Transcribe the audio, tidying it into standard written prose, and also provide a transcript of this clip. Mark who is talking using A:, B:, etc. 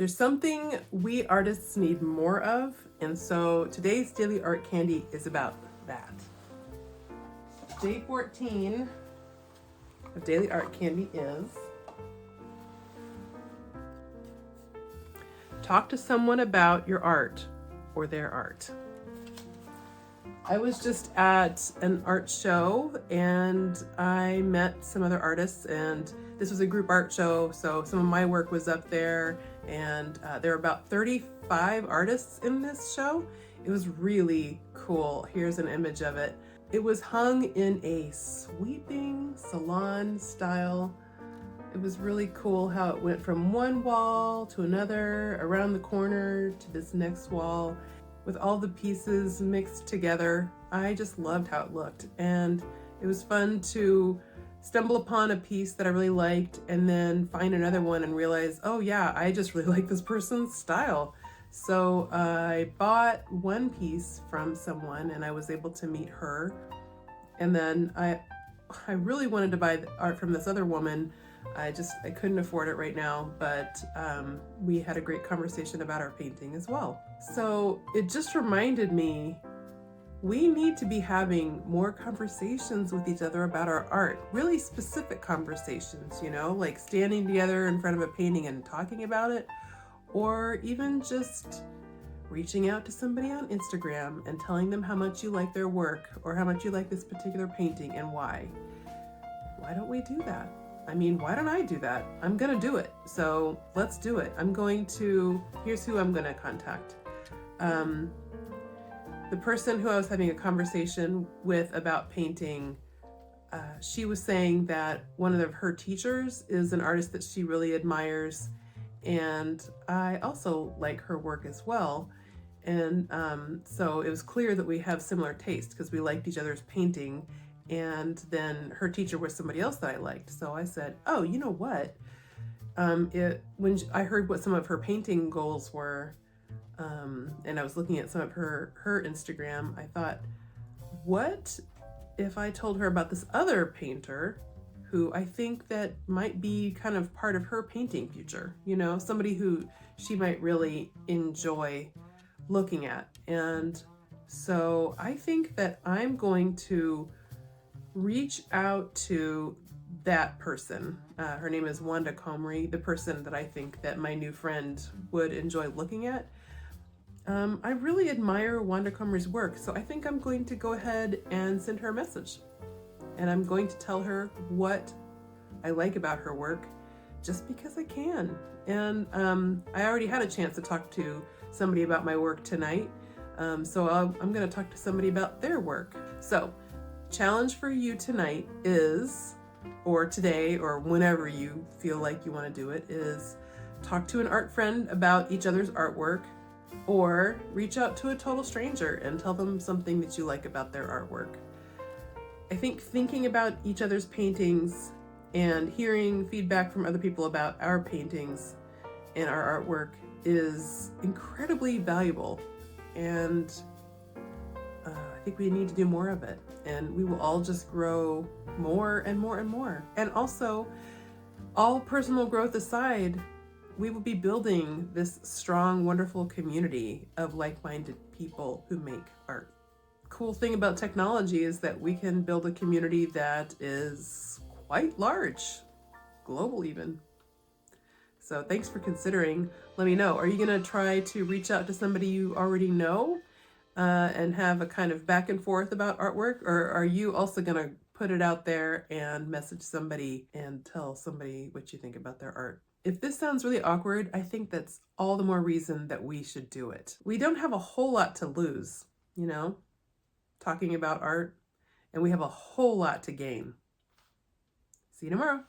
A: There's something we artists need more of, and so today's Daily Art Candy is about that. Day 14 of Daily Art Candy is talk to someone about your art or their art. I was just at an art show and I met some other artists, and this was a group art show, so some of my work was up there, and there were about 35 artists in this show. It was really cool. Here's an image of it. It was hung in a sweeping salon style. It was really cool how it went from one wall to another, around the corner to this next wall, with all the pieces mixed together. I just loved how it looked, and it was fun to stumble upon a piece that I really liked and then find another one and realize, oh yeah, I just really like this person's style. So I bought one piece from someone and I was able to meet her. And then I really wanted to buy the art from this other woman. I couldn't afford it right now, but we had a great conversation about our painting as well. So it just reminded me, we need to be having more conversations with each other about our art, really specific conversations, like standing together in front of a painting and talking about it, or even just reaching out to somebody on Instagram and telling them how much you like their work or how much you like this particular painting and why. Why don't we do that? I mean, why don't I do that? I'm gonna do it, so let's do it. Here's who I'm gonna contact. The person who I was having a conversation with about painting, she was saying that one of her teachers is an artist that she really admires, and I also like her work as well. And so it was clear that we have similar taste because we liked each other's painting, and then her teacher was somebody else that I liked. So I said, oh, you know what? When I heard what some of her painting goals were, and I was looking at some of her Instagram, I thought, what if I told her about this other painter who I think that might be kind of part of her painting future, somebody who she might really enjoy looking at. And so I think that I'm going to reach out to that person. Her name is Wanda Comrie, the person that I think that my new friend would enjoy looking at. I really admire Wanda Comrie's work, so I think I'm going to go ahead and send her a message. And I'm going to tell her what I like about her work, just because I can. And I already had a chance to talk to somebody about my work tonight, so I'm going to talk to somebody about their work. So, challenge for you tonight is, or today, or whenever you feel like you want to do it, is talk to an art friend about each other's artwork, or reach out to a total stranger and tell them something that you like about their artwork. I think thinking about each other's paintings and hearing feedback from other people about our paintings and our artwork is incredibly valuable, and I think we need to do more of it, and we will all just grow more and more and more. And also, all personal growth aside, we will be building this strong, wonderful community of like-minded people who make art. Cool thing about technology is that we can build a community that is quite large, global even. So thanks for considering. Let me know, are you gonna try to reach out to somebody you already know and have a kind of back and forth about artwork, or are you also gonna put it out there and message somebody and tell somebody what you think about their art? If this sounds really awkward, I think that's all the more reason that we should do it. We don't have a whole lot to lose, talking about art, and we have a whole lot to gain. See you tomorrow.